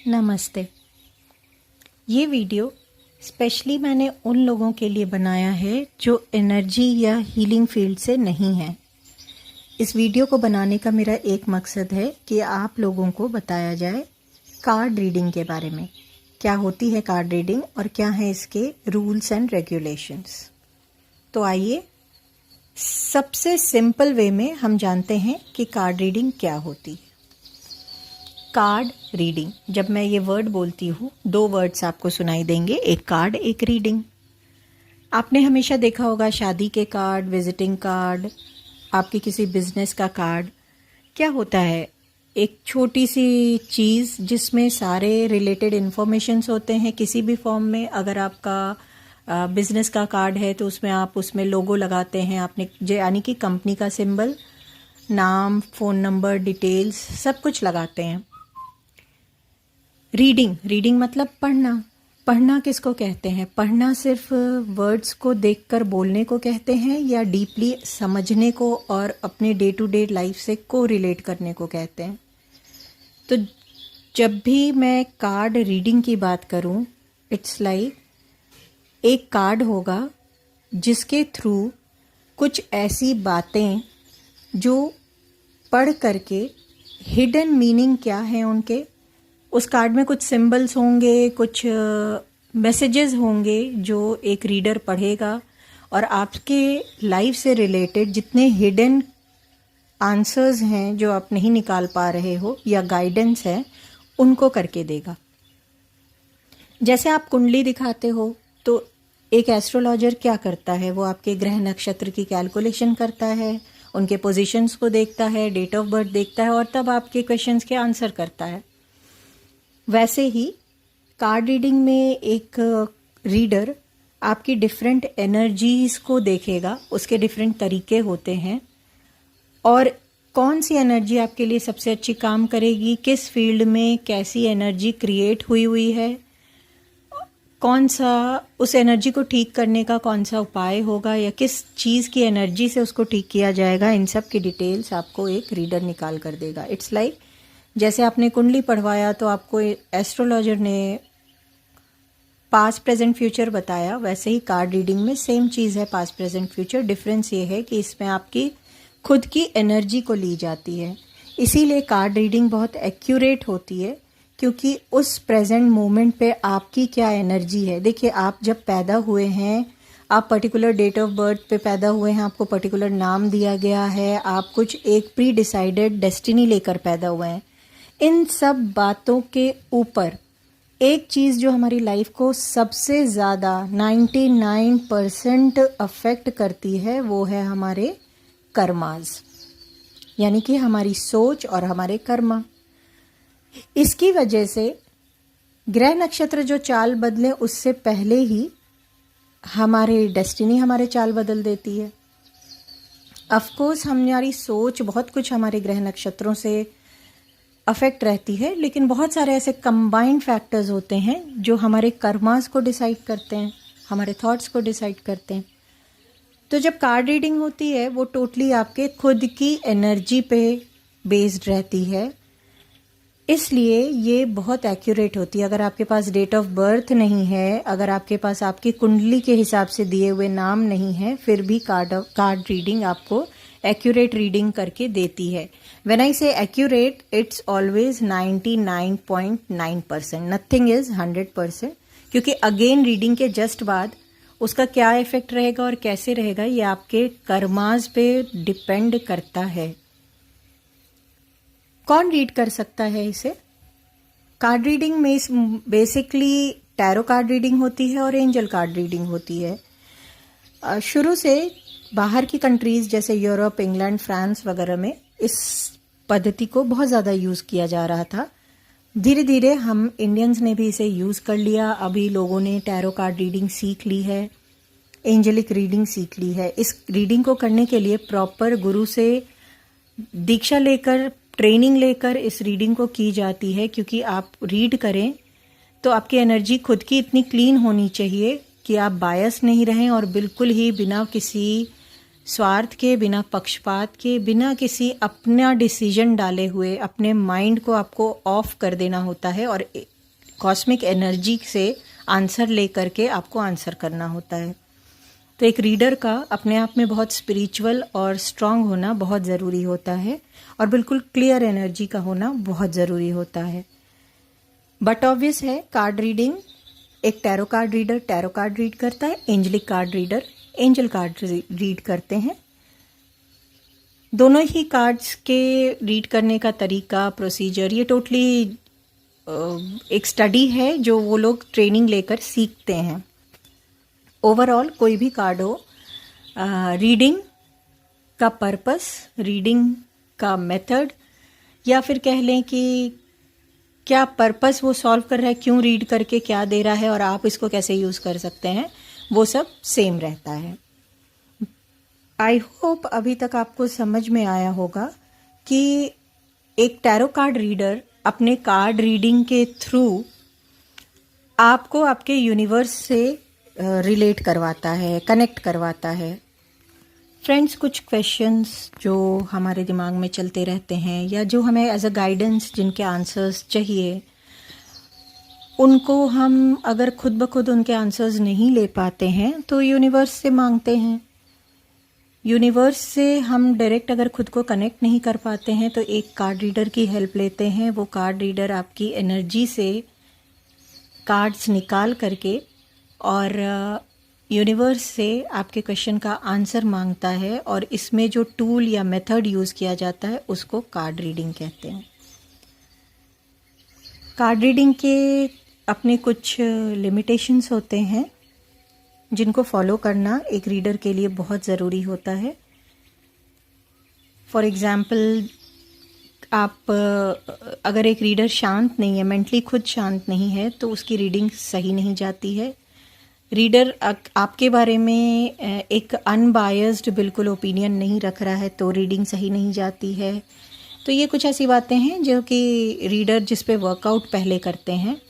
नमस्ते। ये video specially मैंने उन लोगों के लिए बनाया है जो एनर्जी या हीलिंग फील्ड से नहीं है। इस वीडियो को बनाने का मेरा एक मकसद है कि आप लोगों को बताया जाए कार्ड रीडिंग के बारे में। क्या होती है कार्ड रीडिंग और क्या है इसके रूल्स एंड रेगुलेशंस। तो आइए सबसे सिंपल वे में हम जानते हैं कि कार्ड रीडिंग क्या होती है। कार्ड रीडिंग, जब मैं ये वर्ड बोलती हूँ, दो वर्ड्स आपको सुनाई देंगे, एक कार्ड एक रीडिंग। आपने हमेशा देखा होगा शादी के कार्ड, विजिटिंग कार्ड, आपके किसी बिजनेस का कार्ड। क्या होता है, एक छोटी सी चीज़ जिसमें सारे रिलेटेड इन्फॉर्मेशंस होते हैं किसी भी फॉर्म में। अगर आपका बिजनेस का कार्ड है तो उसमें लोगो लगाते हैं आपने, यानी कि कंपनी का सिंबल, नाम, फ़ोन नंबर, डिटेल्स सब कुछ लगाते हैं। रीडिंग मतलब पढ़ना किसको कहते हैं? पढ़ना सिर्फ वर्ड्स को देखकर बोलने को कहते हैं या डीपली समझने को और अपने डे टू डे लाइफ से को रिलेट करने को कहते हैं? तो जब भी मैं कार्ड रीडिंग की बात करूं, इट्स लाइक एक कार्ड होगा जिसके थ्रू कुछ ऐसी बातें जो पढ़ करके हिडन मीनिंग क्या है उनके, उस कार्ड में कुछ सिंबल्स होंगे, कुछ मैसेजेस होंगे जो एक रीडर पढ़ेगा और आपके लाइफ से रिलेटेड जितने हिडन आंसर्स हैं जो आप नहीं निकाल पा रहे हो या गाइडेंस है, उनको करके देगा। जैसे आप कुंडली दिखाते हो तो एक एस्ट्रोलॉजर क्या करता है, वो आपके ग्रह नक्षत्र की कैलकुलेशन करता है, उनके पोजीशंस को देखता है, डेट ऑफ बर्थ देखता है और तब आपके क्वेश्चंस के आंसर करता है। वैसे ही कार्ड रीडिंग में एक रीडर आपकी डिफरेंट एनर्जीज को देखेगा, उसके डिफरेंट तरीके होते हैं और कौन सी एनर्जी आपके लिए सबसे अच्छी काम करेगी, किस फील्ड में कैसी एनर्जी क्रिएट हुई है, कौन सा उस एनर्जी को ठीक करने का कौन सा उपाय होगा या किस चीज़ की एनर्जी से उसको ठीक किया जाएगा, इन सब की डिटेल्स आपको एक रीडर निकाल कर देगा। इट्स लाइक जैसे आपने कुंडली पढ़वाया तो आपको एस्ट्रोलॉजर ने पास्ट प्रेजेंट फ्यूचर बताया, वैसे ही कार्ड रीडिंग में सेम चीज़ है, पास्ट प्रेजेंट फ्यूचर। डिफरेंस ये है कि इसमें आपकी खुद की एनर्जी को ली जाती है। इसीलिए कार्ड रीडिंग बहुत एक्यूरेट होती है क्योंकि उस प्रेजेंट मोमेंट पे आपकी क्या एनर्जी है। देखिए, आप जब पैदा हुए हैं, आप पर्टिकुलर डेट ऑफ बर्थ पे पैदा हुए हैं, आपको पर्टिकुलर नाम दिया गया है, आप कुछ एक प्री डिसाइडेड डेस्टिनी लेकर पैदा हुए हैं। इन सब बातों के ऊपर एक चीज़ जो हमारी लाइफ को सबसे ज़्यादा 99% अफेक्ट करती है वो है हमारे कर्मास, यानी कि हमारी सोच और हमारे कर्मा। इसकी वजह से ग्रह नक्षत्र जो चाल बदले उससे पहले ही हमारे डेस्टिनी हमारे चाल बदल देती है। ऑफ कोर्स हमारी सोच बहुत कुछ हमारे ग्रह नक्षत्रों से अफेक्ट रहती है, लेकिन बहुत सारे ऐसे कंबाइंड फैक्टर्स होते हैं जो हमारे कर्मास को डिसाइड करते हैं, हमारे थॉट्स को डिसाइड करते हैं। तो जब कार्ड रीडिंग होती है वो टोटली आपके खुद की एनर्जी पे बेस्ड रहती है, इसलिए ये बहुत एक्यूरेट होती है। अगर आपके पास डेट ऑफ बर्थ नहीं है, अगर आपके पास आपकी कुंडली के हिसाब से दिए हुए नाम नहीं है, फिर भी कार्ड रीडिंग आपको एक्यूरेट रीडिंग करके देती है। व्हेन आई से accurate, it's always 99.9%, nothing is 100%, क्योंकि अगेन रीडिंग के जस्ट बाद उसका क्या इफेक्ट रहेगा और कैसे रहेगा ये आपके कर्मास पे डिपेंड करता है। कौन रीड कर सकता है इसे? कार्ड रीडिंग में बेसिकली टैरो कार्ड रीडिंग होती है और एंजल कार्ड रीडिंग होती है। शुरू से बाहर की कंट्रीज जैसे यूरोप, इंग्लैंड, फ्रांस वगैरह में इस पद्धति को बहुत ज़्यादा यूज़ किया जा रहा था। धीरे धीरे हम इंडियंस ने भी इसे यूज़ कर लिया। अभी लोगों ने टैरो कार्ड रीडिंग सीख ली है, एंजेलिक रीडिंग सीख ली है। इस रीडिंग को करने के लिए प्रॉपर गुरु से दीक्षा लेकर, ट्रेनिंग लेकर इस रीडिंग को की जाती है, क्योंकि आप रीड करें तो आपकी एनर्जी खुद की इतनी क्लीन होनी चाहिए कि आप बायस नहीं रहें और बिल्कुल ही बिना किसी स्वार्थ के, बिना पक्षपात के, बिना किसी अपना डिसीजन डाले हुए अपने माइंड को आपको ऑफ कर देना होता है और कॉस्मिक एनर्जी से आंसर लेकर के आपको आंसर करना होता है। तो एक रीडर का अपने आप में बहुत स्पिरिचुअल और स्ट्रांग होना बहुत ज़रूरी होता है और बिल्कुल क्लियर एनर्जी का होना बहुत ज़रूरी होता है। बट ऑब्वियस है, कार्ड रीडिंग, एक tarot card reader tarot card read करता है, angelic card reader angel card read करते हैं। दोनों ही कार्ड्स के रीड करने का तरीका, प्रोसीजर, ये टोटली एक स्टडी है जो वो लोग ट्रेनिंग लेकर सीखते हैं। ओवरऑल कोई भी कार्ड हो, रीडिंग का पर्पस, रीडिंग का मेथड, या फिर कह लें कि क्या पर्पस वो सॉल्व कर रहा है, क्यों रीड करके क्या दे रहा है और आप इसको कैसे यूज़ कर सकते हैं, वो सब सेम रहता है। आई होप अभी तक आपको समझ में आया होगा कि एक टैरो कार्ड रीडर अपने कार्ड रीडिंग के थ्रू आपको आपके यूनिवर्स से रिलेट करवाता है, कनेक्ट करवाता है। फ्रेंड्स, कुछ क्वेश्चंस जो हमारे दिमाग में चलते रहते हैं या जो हमें एज अ गाइडेंस जिनके आंसर्स चाहिए, उनको हम अगर खुद ब खुद उनके आंसर्स नहीं ले पाते हैं तो यूनिवर्स से मांगते हैं। यूनिवर्स से हम डायरेक्ट अगर खुद को कनेक्ट नहीं कर पाते हैं तो एक कार्ड रीडर की हेल्प लेते हैं। वो कार्ड रीडर आपकी एनर्जी से कार्ड्स निकाल करके और यूनिवर्स से आपके क्वेश्चन का आंसर मांगता है, और इसमें जो टूल या मेथड यूज़ किया जाता है उसको कार्ड रीडिंग कहते हैं। कार्ड रीडिंग के अपने कुछ लिमिटेशंस होते हैं जिनको फॉलो करना एक रीडर के लिए बहुत ज़रूरी होता है। फॉर एग्ज़ाम्पल, आप अगर एक रीडर शांत नहीं है, मेंटली खुद शांत नहीं है, तो उसकी रीडिंग सही नहीं जाती है। रीडर आपके बारे में एक अनबायस्ड बिल्कुल ओपिनियन नहीं रख रहा है तो रीडिंग सही नहीं जाती है। तो ये कुछ ऐसी बातें हैं जो कि रीडर जिस पे वर्कआउट पहले करते हैं।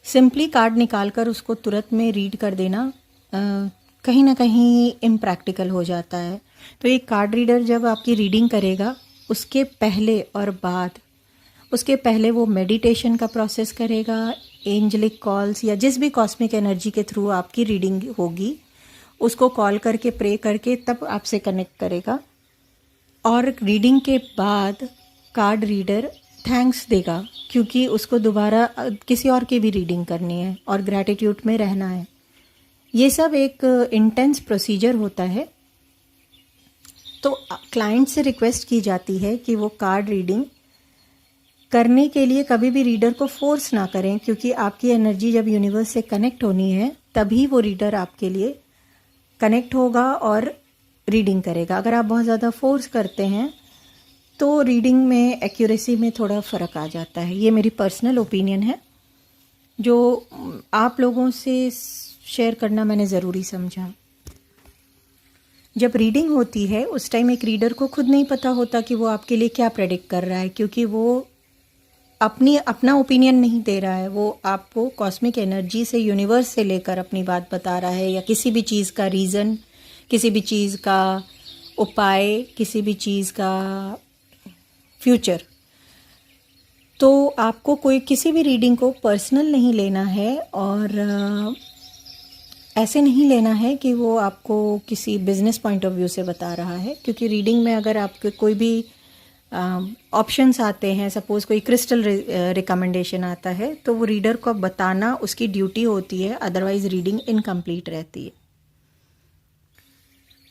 सिंपली कार्ड निकाल कर उसको तुरंत में रीड कर देना कहीं ना कहीं इम्प्रैक्टिकल हो जाता है। तो एक कार्ड रीडर जब आपकी रीडिंग करेगा, उसके पहले और बाद, उसके पहले वो मेडिटेशन का प्रोसेस करेगा, एंजलिक कॉल्स या जिस भी कॉस्मिक एनर्जी के थ्रू आपकी रीडिंग होगी उसको कॉल करके प्रे करके तब आपसे कनेक्ट करेगा। और रीडिंग के बाद कार्ड रीडर थैंक्स देगा क्योंकि उसको दोबारा किसी और की भी रीडिंग करनी है और ग्रैटिट्यूड में रहना है। ये सब एक इंटेंस प्रोसीजर होता है। तो क्लाइंट से रिक्वेस्ट की जाती है कि वो कार्ड रीडिंग करने के लिए कभी भी रीडर को फोर्स ना करें, क्योंकि आपकी एनर्जी जब यूनिवर्स से कनेक्ट होनी है तभी वो रीडर आपके लिए कनेक्ट होगा और रीडिंग करेगा। अगर आप बहुत ज़्यादा फोर्स करते हैं तो रीडिंग में एक्यूरेसी में थोड़ा फ़र्क आ जाता है। ये मेरी पर्सनल ओपिनियन है जो आप लोगों से शेयर करना मैंने ज़रूरी समझा। जब रीडिंग होती है उस टाइम एक रीडर को खुद नहीं पता होता कि वो आपके लिए क्या प्रेडिक्ट कर रहा है, क्योंकि वो अपना ओपिनियन नहीं दे रहा है। वो आपको कॉस्मिक एनर्जी से, यूनिवर्स से लेकर अपनी बात बता रहा है, या किसी भी चीज़ का रीज़न, किसी भी चीज़ का उपाय, किसी भी चीज़ का फ्यूचर। तो आपको कोई किसी भी रीडिंग को पर्सनल नहीं लेना है और ऐसे नहीं लेना है कि वो आपको किसी बिजनेस पॉइंट ऑफ व्यू से बता रहा है, क्योंकि रीडिंग में अगर आपके कोई भी ऑप्शंस आते हैं, सपोज़ कोई क्रिस्टल रिकमेंडेशन आता है, तो वो रीडर को बताना उसकी ड्यूटी होती है, अदरवाइज रीडिंग इनकम्प्लीट रहती है।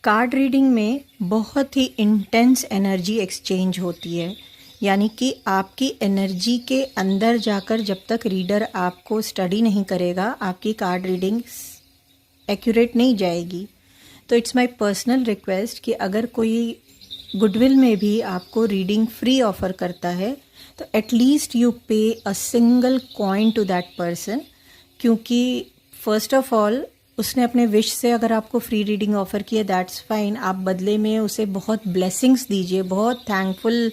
कार्ड रीडिंग में बहुत ही इंटेंस एनर्जी एक्सचेंज होती है, यानी कि आपकी एनर्जी के अंदर जाकर जब तक रीडर आपको स्टडी नहीं करेगा आपकी कार्ड रीडिंग एक्यूरेट नहीं जाएगी। तो इट्स माय पर्सनल रिक्वेस्ट कि अगर कोई गुडविल में भी आपको रीडिंग फ्री ऑफर करता है तो at least you pay a single coin to that person, क्योंकि फर्स्ट ऑफ ऑल उसने अपने विश से अगर आपको फ्री रीडिंग ऑफर किया, दैट्स फाइन। आप बदले में उसे बहुत ब्लेसिंग्स दीजिए, बहुत थैंकफुल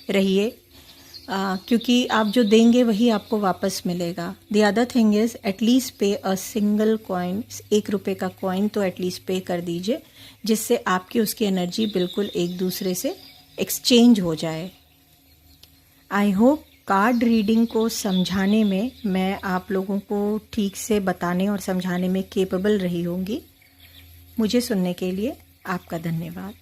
रहिए, क्योंकि आप जो देंगे वही आपको वापस मिलेगा। The other thing is at least पे अ सिंगल कॉइन, 1 रुपये का कॉइन तो एटलीस्ट पे कर दीजिए, जिससे आपकी उसकी एनर्जी बिल्कुल एक दूसरे से एक्सचेंज हो जाए। आई होप कार्ड रीडिंग को समझाने में मैं आप लोगों को ठीक से बताने और समझाने में केपेबल रही होंगी। मुझे सुनने के लिए आपका धन्यवाद।